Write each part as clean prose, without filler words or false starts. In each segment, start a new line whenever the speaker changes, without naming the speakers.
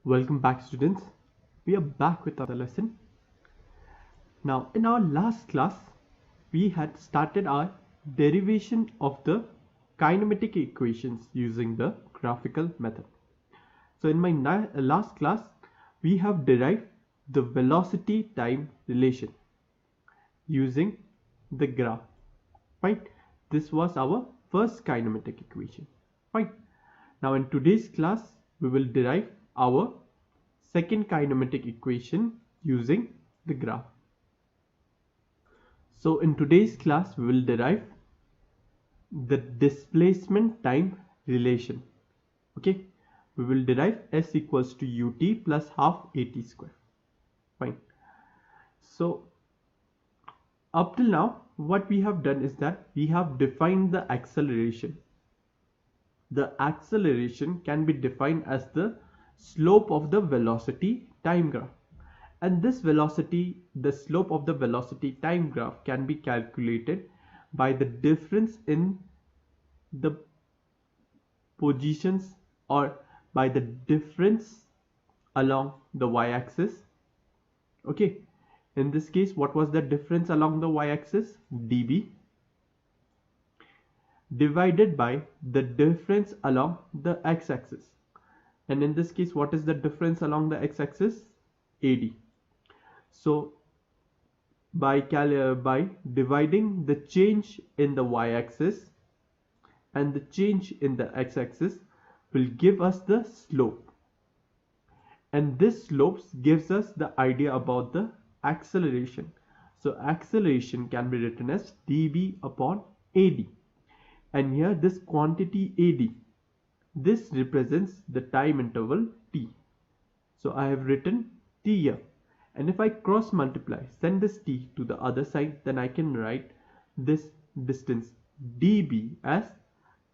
Welcome back, students. We are back with another lesson. Now, in our last class, we had started our derivation of the kinematic equations using the graphical method. So, in my last class, we have derived the velocity time relation using the graph. Right? This was our first kinematic equation. Right? Now, in today's class, we will derive our second kinematic equation using the graph. So in today's class we will derive the displacement time relation. Okay, we will derive S equals to ut plus half at square. Fine. So up till now what we have done is that we have defined the acceleration. The acceleration can be defined as the slope of the velocity time graph. And this velocity, the slope of the velocity time graph can be calculated by the difference in the positions or by the difference along the y-axis. Okay, in this case, what was the difference along the y-axis? dB divided by the difference along the x-axis. And in this case, what is the difference along the x-axis? AD. So by dividing the change in the y-axis and the change in the x-axis will give us the slope, and this slope gives us the idea about the acceleration. So acceleration can be written as dB upon AD, and here this quantity AD, this represents the time interval t. So I have written t here. And if I cross multiply, send this t to the other side, then I can write this distance dB as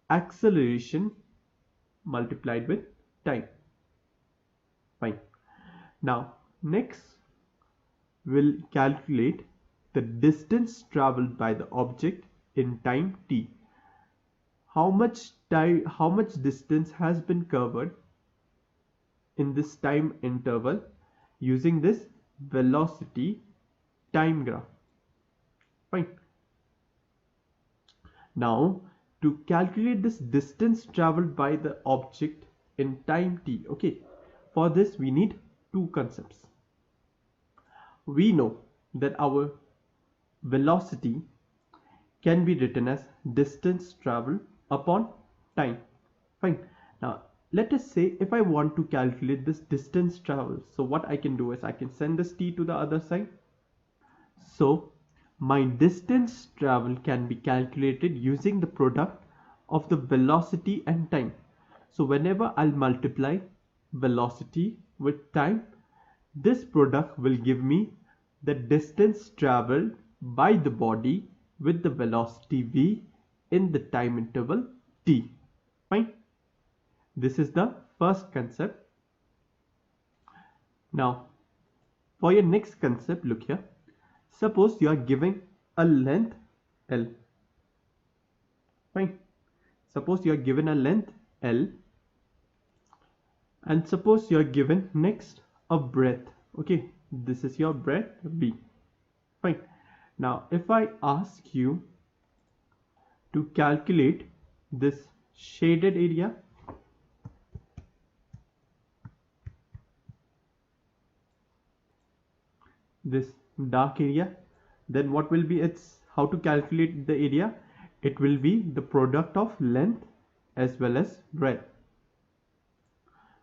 acceleration multiplied with time. Fine. Now next we'll calculate the distance traveled by the object in time t. How much distance has been covered in this time interval using this velocity time graph. Fine. Now to calculate this distance traveled by the object in time t, okay, for this we need two concepts. We know that our velocity can be written as distance traveled upon time. Fine. Now let us say if I want to calculate this distance traveled, so what I can do is I can send this t to the other side. So my distance traveled can be calculated using the product of the velocity and time. So whenever I'll multiply velocity with time, this product will give me the distance traveled by the body with the velocity v in the time interval t. Fine. This is the first concept. Now for your next concept, look here. Suppose you are giving a length L. Fine. Suppose you are given a length L, and suppose you are given next a breadth. Okay, this is your breadth B. Fine. Now if I ask you to calculate this shaded area, this dark area, then what will be its, how to calculate the area? It will be the product of length as well as breadth.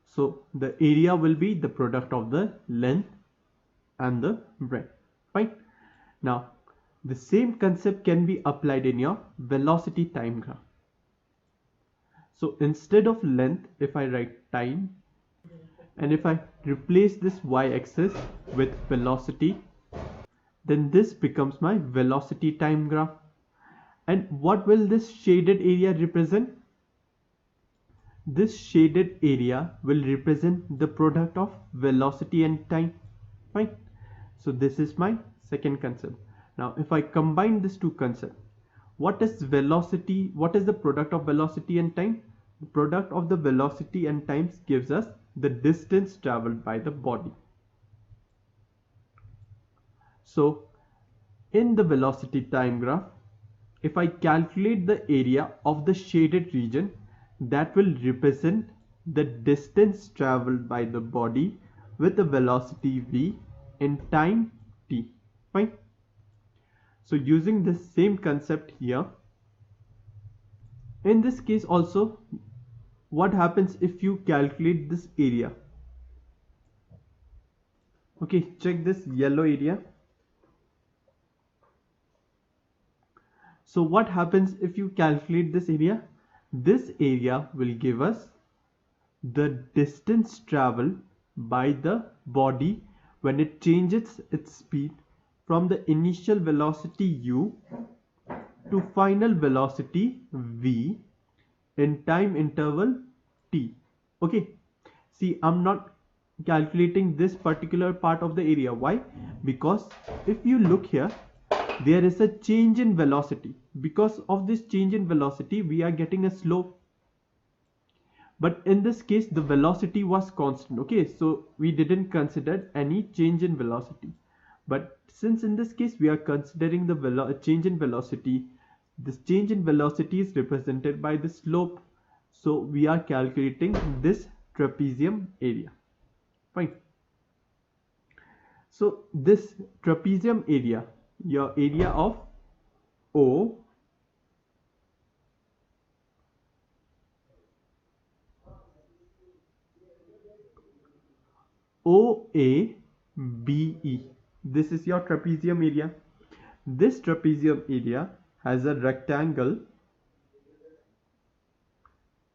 So the area will be the product of the length and the breadth. Fine. Now the same concept can be applied in your velocity time graph. So instead of length, if I write time, and if I replace this y-axis with velocity, then this becomes my velocity time graph. And what will this shaded area represent? This shaded area will represent the product of velocity and time. Fine. So this is my second concept. Now if I combine these two concepts, what is velocity? What is the product of velocity and time? The product of the velocity and times gives us the distance traveled by the body. So in the velocity time graph, if I calculate the area of the shaded region, that will represent the distance traveled by the body with the velocity v in time t. Fine. So using the same concept here, in this case also, what happens if you calculate this area? Okay, check this yellow area. So what happens if you calculate this area? This area will give us the distance traveled by the body when it changes its speed from the initial velocity u to final velocity v in time interval t. Okay, see, I'm not calculating this particular part of the area. Why? Because if you look here, there is a change in velocity. Because of this change in velocity, we are getting a slope. But in this case, the velocity was constant. Okay, so we didn't consider any change in velocity. But since in this case we are considering the change in velocity, this change in velocity is represented by the slope. So we are calculating this trapezium area. Fine. So this trapezium area, your area of O OABE, this is your trapezium area. This trapezium area has a rectangle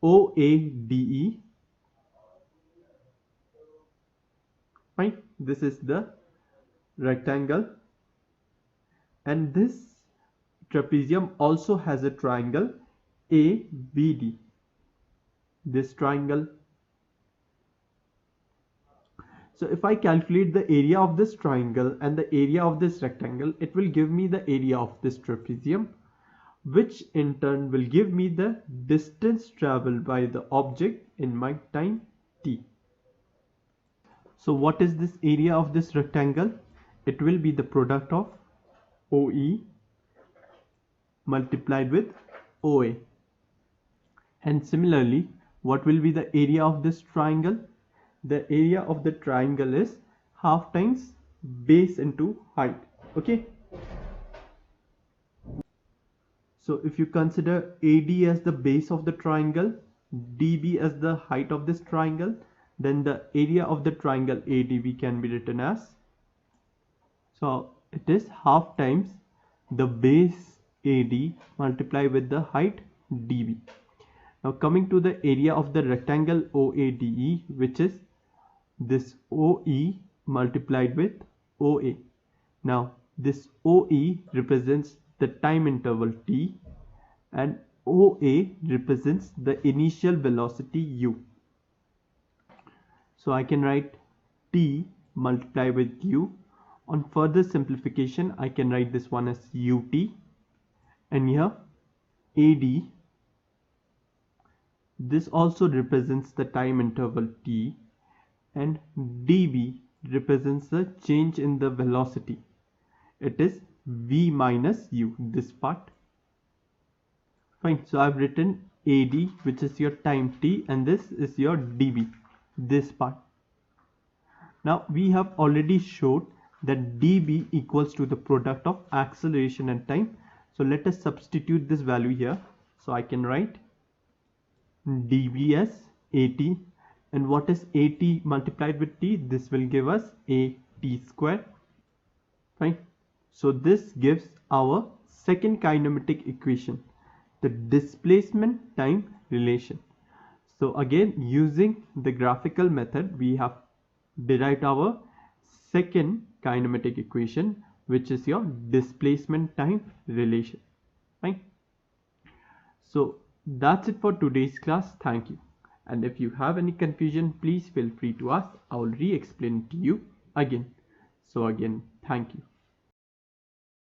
OADE. Fine, this is the rectangle, and this trapezium also has a triangle ABD. This triangle. So if I calculate the area of this triangle and the area of this rectangle, it will give me the area of this trapezium, which in turn will give me the distance traveled by the object in my time t. So what is this area of this rectangle? It will be the product of OE multiplied with OA. And similarly, what will be the area of this triangle? The area of the triangle is half times base into height. Okay. So if you consider AD as the base of the triangle, DB as the height of this triangle, then the area of the triangle ADB can be written as, so it is half times the base AD multiplied with the height DB. Now coming to the area of the rectangle OADE, which is this OE multiplied with OA. Now this OE represents the time interval t and OA represents the initial velocity u. So I can write t multiplied with u. On further simplification, I can write this one as ut, and here AD, this also represents the time interval t, and dB represents the change in the velocity. It is v minus u, this part. Fine, so I've written AD, which is your time t, and this is your dB, this part. Now we have already showed that dB equals to the product of acceleration and time. So let us substitute this value here. So I can write dB as AT, and what is AT multiplied with t? This will give us AT square. Fine. So this gives our second kinematic equation, the displacement time relation. So again, using the graphical method, we have derived our second kinematic equation, which is your displacement time relation. Fine. So that's it for today's class. Thank you. And if you have any confusion, please feel free to ask. I will re-explain it to you again. So again, thank you.